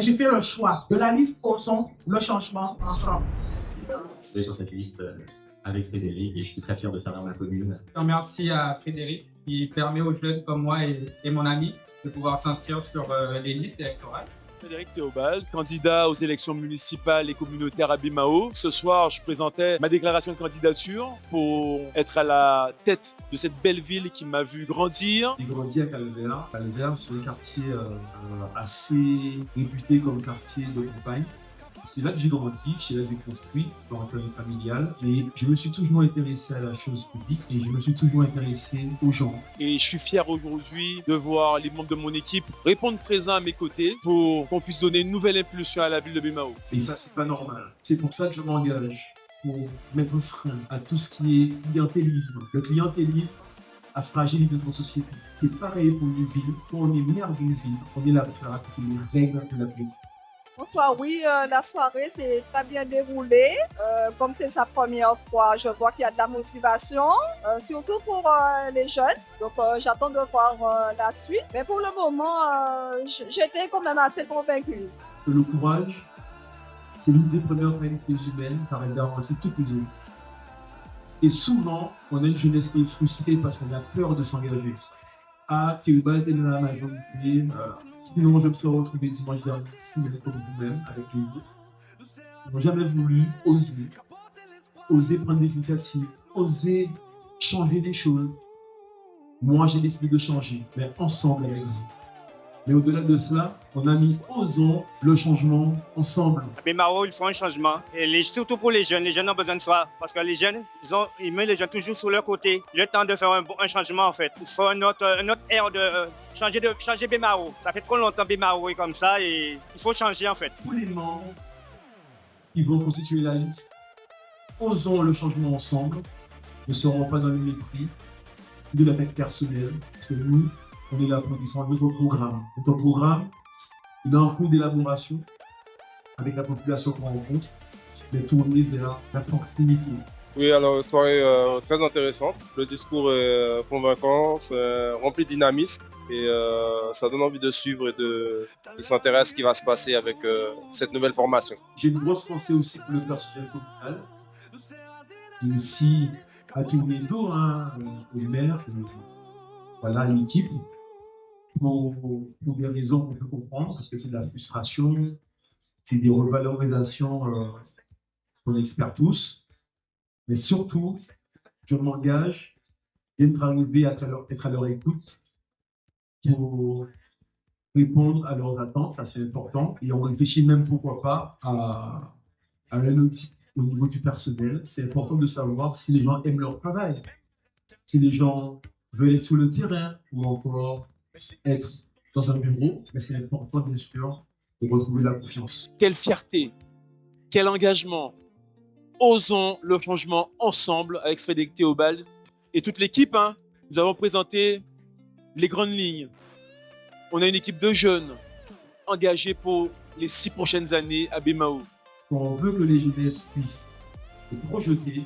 Et j'ai fait le choix de la liste Osons le changement ensemble. Je suis sur cette liste avec Frédéric et je suis très fier de servir ma commune. Merci à Frédéric qui permet aux jeunes comme moi et mon ami de pouvoir s'inscrire sur les listes électorales. Frédéric Théobald, candidat aux élections municipales et communautaires à Bimao. Ce soir, je présentais ma déclaration de candidature pour être à la tête de cette belle ville qui m'a vu grandir. J'ai grandi à Calvaire. Calvaire, c'est un quartier assez réputé comme quartier de campagne. C'est là que j'ai grandi, c'est là que j'ai construit dans un famille familiale. Et je me suis toujours intéressé à la chose publique et je me suis toujours intéressé aux gens. Et je suis fier aujourd'hui de voir les membres de mon équipe répondre présent à mes côtés pour qu'on puisse donner une nouvelle impulsion à la ville de Bimao. Et ça, c'est pas normal. C'est pour ça que je m'engage pour mettre frein à tout ce qui est clientélisme. Le clientélisme a fragilisé notre société. C'est pareil pour une ville. Quand on est maire d'une ville, on est là pour faire appliquer les règles de la ville. Bonsoir, oui, la soirée s'est très bien déroulée. Comme c'est sa première fois, je vois qu'il y a de la motivation, surtout pour les jeunes. Donc, j'attends de voir la suite. Mais pour le moment, j'étais quand même assez convaincue. Le courage, c'est l'une des premières qualités humaines car elle garantit toutes les autres. Et souvent, on a une jeunesse qui est frustrée parce qu'on a peur de s'engager. Ah, Théobald est dans la majorité. Sinon, je me serais retrouvé dimanche dernier, si comme vous-même, avec les autres. Ils n'ont jamais voulu oser prendre des initiatives, oser changer des choses. Moi, j'ai décidé de changer, mais ensemble avec vous. Mais au-delà de cela, on a mis Osons le changement ensemble. À Bimao, il faut un changement. Et surtout pour les jeunes ont besoin de soi. Parce que les jeunes, ils mettent les jeunes toujours sur leur côté. Il est temps de faire un changement en fait. Il faut une autre ère de changer Bimao. Ça fait trop longtemps Bimao est comme ça et il faut changer en fait. Tous les membres qui vont constituer la liste, Osons le changement ensemble, ne seront pas dans le mépris de l'attaque personnelle. Parce que nous, on est là pour défendre notre programme. Notre programme, il a un cours d'élaboration avec la population qu'on rencontre, mais tourné vers la proximité. Oui, alors une soirée très intéressante. Le discours est convaincant, c'est rempli de dynamisme et ça donne envie de suivre et de s'intéresser à ce qui va se passer avec cette nouvelle formation. J'ai une grosse pensée aussi pour le personnel communal, qui aussi a tourné le dos aux maires, voilà, l'équipe. Pour des raisons qu'on peut comprendre, parce que c'est de la frustration, c'est des revalorisations qu'on espère tous. Mais surtout, je m'engage d'être arrivé à être à leur écoute pour répondre à leurs attentes, ça c'est important. Et on réfléchit même, pourquoi pas, à un outil au niveau du personnel. C'est important de savoir si les gens aiment leur travail, si les gens veulent être sur le terrain ou encore être dans un bureau, mais c'est important bien sûr de retrouver la confiance. Quelle fierté, quel engagement. Osons le changement ensemble avec Frédéric Théobald et toute l'équipe. Nous avons présenté les grandes lignes. On a une équipe de jeunes engagés pour les 6 prochaines années à Bimao. Quand on veut que les jeunesses puissent se projeter,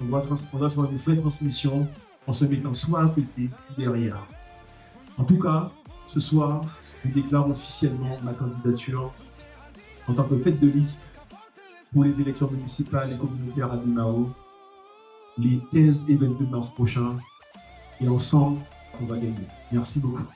on doit faire une vraie transmission en se mettant soit à côté, derrière. En tout cas, ce soir, je déclare officiellement ma candidature en tant que tête de liste pour les élections municipales et communautaires à Bimao, les 15 et 22 mars prochains. Et ensemble, on va gagner. Merci beaucoup.